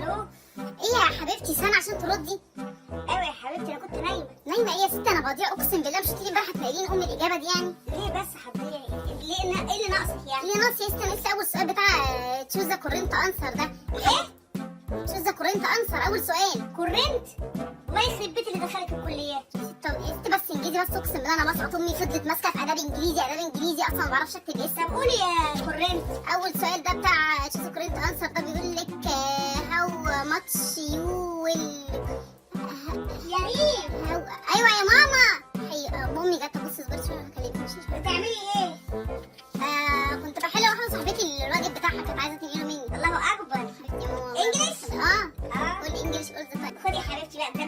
الو. ايه يا حبيبتي سنة عشان تردي؟ ايوه يا حبيبتي انا كنت نايمه. نايمة ايه يا ستي؟ انا بضيع اقسم بالله. مش قلتيلي امبارح هتلاقيني ام الاجابة دي يعني؟ ليه بس هتضيعي؟ ليه ايه اللي ناقصك يعني؟ ليه ناقص يا ستي؟ انا لسه اول سؤال بتاع تشوز ذا كورنت انسر ده. ايه؟ تشوز ذا كورنت انسر اول سؤال. كورنت؟ الله يخرب بيت اللي دخلك الكليات. طب يا ستي بس انجليزي بس، اقسم بالله انا بسقط. امي فضلت ماسكة في اداب انجليزي اداب انجليزي، اصلا ما بعرفش اكتب اسم. طب قولي يا كورنت. اول سؤال ده بتاع تشوز ذا كورنت انسر ده بيقول لك هاو ماتش يو ويل. يا ريم ايوه يا ماما. مامي جت تبص اصبري شويه هكلمك. بتعملي ايه؟ كنت بحل واحده صاحبتي الواجب بتاعها كانت عايزه تنقله مني. الله اكبر. انجلش؟ قولي انجلش اول ذا تايم. خدي يا حبيبتي بقى. طب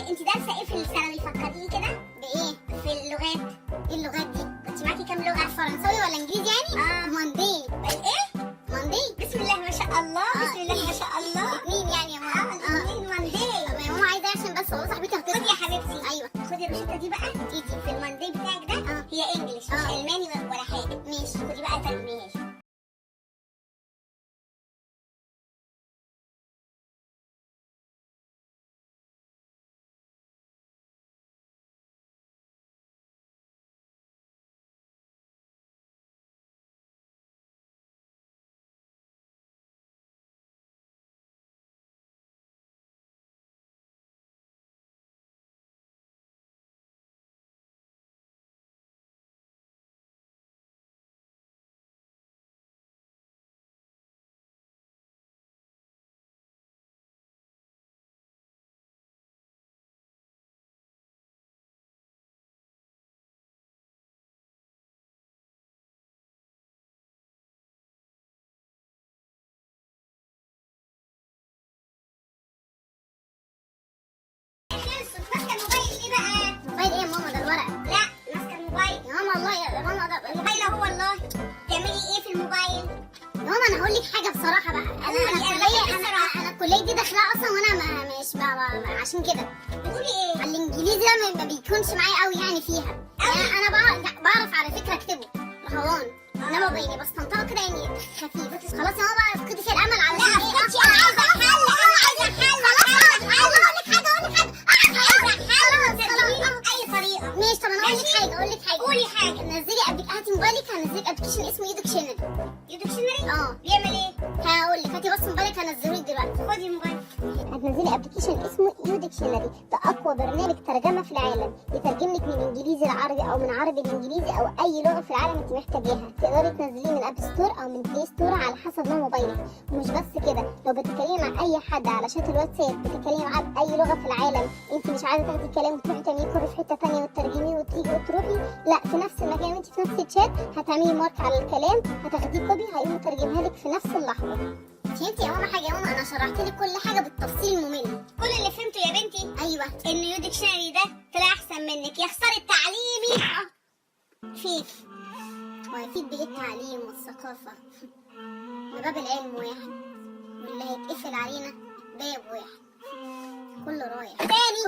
انت دارسه ايه في الثانوي؟ فكريني كده. بايه؟ في اللغات. ايه اللغات دي؟ انت معاكي كام لغه؟ فرنساوي ولا انجليزي يعني؟ ماندي. ايه؟ ماندي. بسم الله ما شاء الله. بسم الله ما شاء الله. الاثنين يعني يا ماما. الاثنين ماندي. طب يا ماما عايزه عشان بس والله صاحبتي هتطلع. خدي يا حبيبتي. ايوه خدي الروشته دي بقى. دي في الماندي بتاعك ده. هي انجلش مش الماني ولا حاجه. ماشي. خدي بقى ترجميها. موبايل ايه يا ماما؟ ده الورق. لا ماسكه الموبايل. يا ماما والله يا ماما ده الموبايل اهو والله. تعملي ايه في الموبايل؟ يا ماما انا هقول لك حاجه بصراحه بقى. انا الكليه دي داخلها اصلا وانا مش عشان كده. بتقولي ايه؟ الانجليزي ده ما بيكونش معايا قوي يعني فيها. يعني انا بعرف على فكره اكتبه رهوان، انما بيني بستنطقه كده يعني خفيف. خلاص يا ماما افقدي في الامل على لا افقدي. انا عايزه حل. انا عايزه حل. اي طريقه. ماشي. طب انا اقول لك حاجه. قولي حاجه. نزلي هاتي موبايلك. هنزلك ابلكيشن اسمه يودكشنري. يودكشنري؟ بيعمل ايه؟ هقول لك هاتي بس موبايلك هنزله لك دلوقتي. خدي الموبايل. هتنزلي ابلكيشن اسمه يودكشنري. ده اقوى برنامج ترجمه في العالم، يترجم لك من انجليزي لعربي او من عربي لانجليزي او اي لغه في العالم انت محتاجاها. تقدري تنزليه من اب ستور او من بلاي ستور على حسب نوع موبايلك. ومش بس كده، لو بتتكلمي مع اي حد على شات الواتساب، بتتكلمي معاه باي لغه في العالم، انت مش عايزه تاخدي الكلام وتروحي تعمليه كله في حته ثانيه وتترجميه وتيجي وتروحي، لا في نفس المكان وانت في نفس الشات هتعملي مارك على الكلام، هتاخديه كوبي هيقوم مترجمها لك في نفس اللحظه. فهمتي يا ماما حاجه؟ يا ماما انا شرحت لك كل حاجه بالتفصيل الممل. كل اللي فهمته يا بنتي ايوه ان يودكشنري ده طلع احسن منك. يا خساره التعليمي. فيف هو يفيد بايه التعليم والثقافه؟ باب العلم واحد، واللي هيتقفل علينا باب واحد، كله رايح تاني.